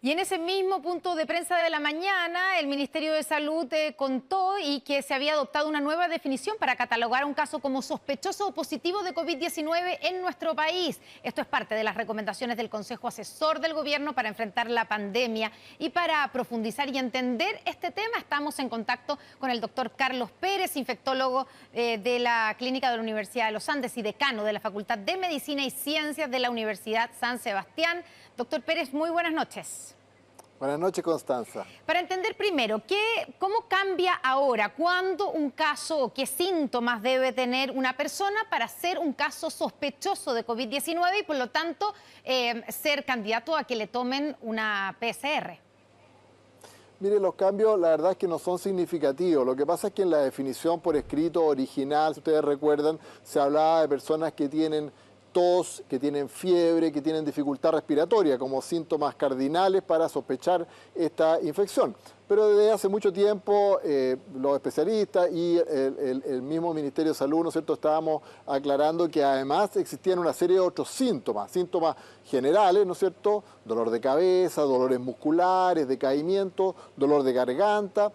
Y en ese mismo punto de prensa de la mañana, el Ministerio de Salud contó y que se había adoptado una nueva definición para catalogar un caso como sospechoso o positivo de COVID-19 en nuestro país. Esto es parte de las recomendaciones del Consejo Asesor del Gobierno para enfrentar la pandemia. Y para profundizar y entender este tema, estamos en contacto con el doctor Carlos Pérez, infectólogo de la Clínica de la Universidad de los Andes y decano de la Facultad de Medicina y Ciencias de la Universidad San Sebastián. Doctor Pérez, muy buenas noches. Buenas noches, Constanza. Para entender primero, ¿cómo cambia ahora? ¿Cuándo un caso o qué síntomas debe tener una persona para ser un caso sospechoso de COVID-19 y por lo tanto ser candidato a que le tomen una PCR? Mire, los cambios la verdad es que no son significativos. Lo que pasa es que en la definición por escrito original, si ustedes recuerdan, se hablaba de personas que tienen tos, que tienen fiebre, que tienen dificultad respiratoria como síntomas cardinales para sospechar esta infección. Pero desde hace mucho tiempo los especialistas y el mismo Ministerio de Salud, ¿no es cierto?, estábamos aclarando que además existían una serie de otros síntomas generales, ¿no es cierto?, dolor de cabeza, dolores musculares, decaimiento, dolor de garganta,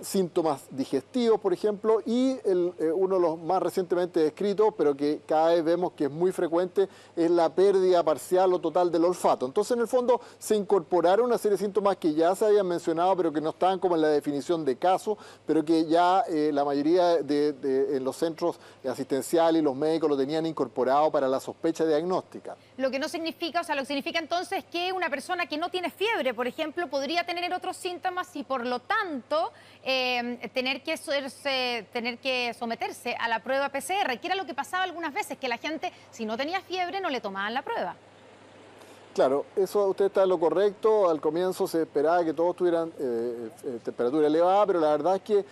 síntomas digestivos, por ejemplo, y uno de los más recientemente descritos, pero que cada vez vemos que es muy frecuente, es la pérdida parcial o total del olfato. Entonces, en el fondo, se incorporaron una serie de síntomas que ya se habían mencionado, pero que no estaban como en la definición de caso, pero que ya la mayoría en los centros asistenciales y los médicos lo tenían incorporado para la sospecha diagnóstica. Lo que no significa, o sea, lo que significa entonces que una persona que no tiene fiebre, por ejemplo, podría tener otros síntomas y por lo tanto tener que someterse a la prueba PCR, que era lo que pasaba algunas veces, que la gente, si no tenía fiebre, no le tomaban la prueba. Claro, eso usted está en lo correcto. Al comienzo se esperaba que todos tuvieran temperatura elevada, pero la verdad es que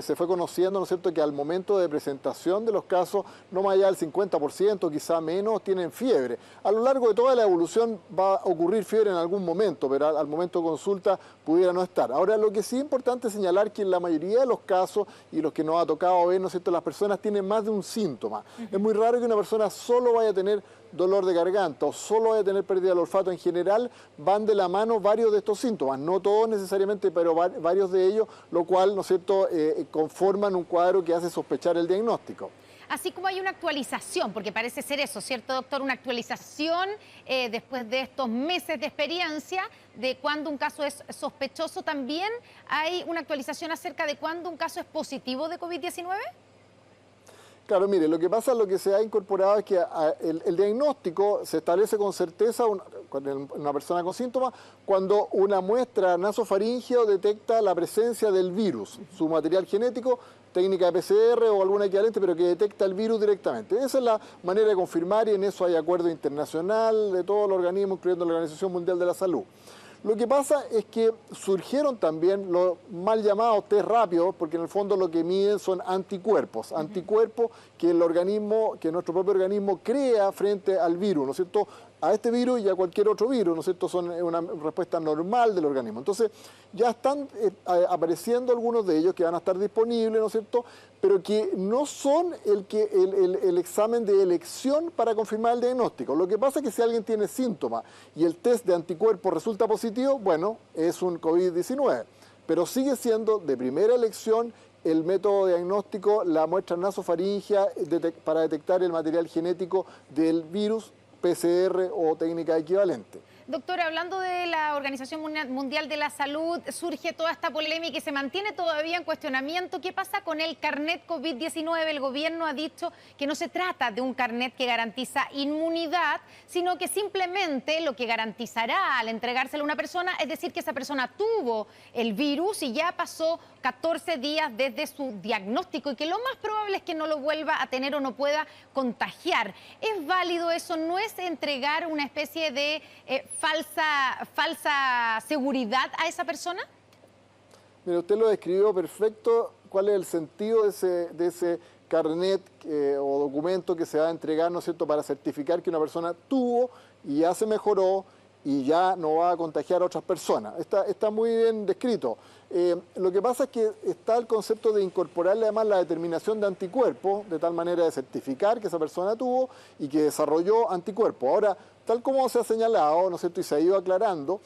se fue conociendo, ¿no es cierto?, que al momento de presentación de los casos, no más allá del 50%, quizá menos, tienen fiebre. A lo largo de toda la evolución va a ocurrir fiebre en algún momento, pero al momento de consulta pudiera no estar. Ahora, lo que sí es importante señalar que en la mayoría de los casos, y los que nos ha tocado ver, ¿no es cierto?, las personas tienen más de un síntoma. Es muy raro que una persona solo vaya a tener dolor de garganta o solo vaya a tener pérdida del olfato. En general van de la mano varios de estos síntomas, no todos necesariamente, pero varios de ellos, lo cual, ¿no es cierto?, conforman un cuadro que hace sospechar el diagnóstico. Así como hay una actualización, porque parece ser eso, ¿cierto, doctor? Una actualización después de estos meses de experiencia de cuando un caso es sospechoso, ¿también hay una actualización acerca de cuando un caso es positivo de COVID-19? Claro, mire, lo que pasa, lo que se ha incorporado es que el diagnóstico se establece con certeza con una persona con síntomas cuando una muestra nasofaringea detecta la presencia del virus, su material genético, técnica de PCR o alguna equivalente, pero que detecta el virus directamente. Esa es la manera de confirmar y en eso hay acuerdo internacional de todos los organismos, incluyendo la Organización Mundial de la Salud. Lo que pasa es que surgieron también los mal llamados test rápidos, porque en el fondo lo que miden son anticuerpos, anticuerpos que que nuestro propio organismo crea frente al virus, ¿no es cierto?, a este virus y a cualquier otro virus, ¿no es cierto?, son una respuesta normal del organismo. Entonces, ya están apareciendo algunos de ellos que van a estar disponibles, ¿no es cierto?, pero que no son el examen de elección para confirmar el diagnóstico. Lo que pasa es que si alguien tiene síntomas y el test de anticuerpos resulta positivo, bueno, es un COVID-19, pero sigue siendo de primera elección el método diagnóstico, la muestra nasofaringea para detectar el material genético del virus, PCR o técnica equivalente. Doctor, hablando de la Organización Mundial de la Salud, surge toda esta polémica y se mantiene todavía en cuestionamiento. ¿Qué pasa con el carnet COVID-19? El gobierno ha dicho que no se trata de un carnet que garantiza inmunidad, sino que simplemente lo que garantizará al entregárselo a una persona es decir que esa persona tuvo el virus y ya pasó 14 días desde su diagnóstico y que lo más probable es que no lo vuelva a tener o no pueda contagiar. ¿Es válido eso? ¿No es entregar una especie de falsa seguridad a esa persona? Mire, usted lo describió perfecto. ¿Cuál es el sentido de ese carnet o documento que se va a entregar, ¿no es cierto?, para certificar que una persona tuvo y ya se mejoró y ya no va a contagiar a otras personas? Está muy bien descrito. Lo que pasa es que está el concepto de incorporarle además la determinación de anticuerpos, de tal manera de certificar que esa persona tuvo y que desarrolló anticuerpos. Ahora, tal como se ha señalado, ¿no es cierto?, y se ha ido aclarando,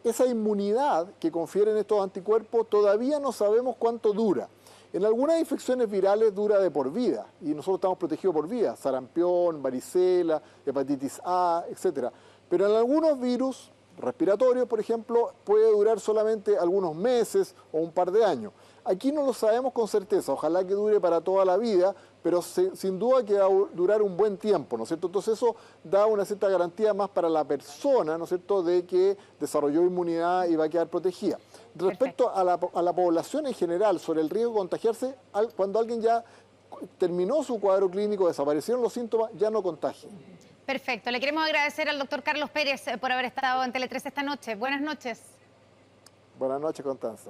esa inmunidad que confieren estos anticuerpos todavía no sabemos cuánto dura. En algunas infecciones virales dura de por vida y nosotros estamos protegidos por vida, sarampión, varicela, hepatitis A, etc. Pero en algunos virus respiratorios, por ejemplo, puede durar solamente algunos meses o un par de años. Aquí no lo sabemos con certeza, ojalá que dure para toda la vida, pero sin duda que va a durar un buen tiempo, ¿no es cierto? Entonces eso da una cierta garantía más para la persona, ¿no es cierto?, de que desarrolló inmunidad y va a quedar protegida. Respecto a la población en general, sobre el riesgo de contagiarse, cuando alguien ya terminó su cuadro clínico, desaparecieron los síntomas, ya no contagia. Perfecto. Le queremos agradecer al doctor Carlos Pérez por haber estado en Tele 13 esta noche. Buenas noches. Buenas noches, Constanza.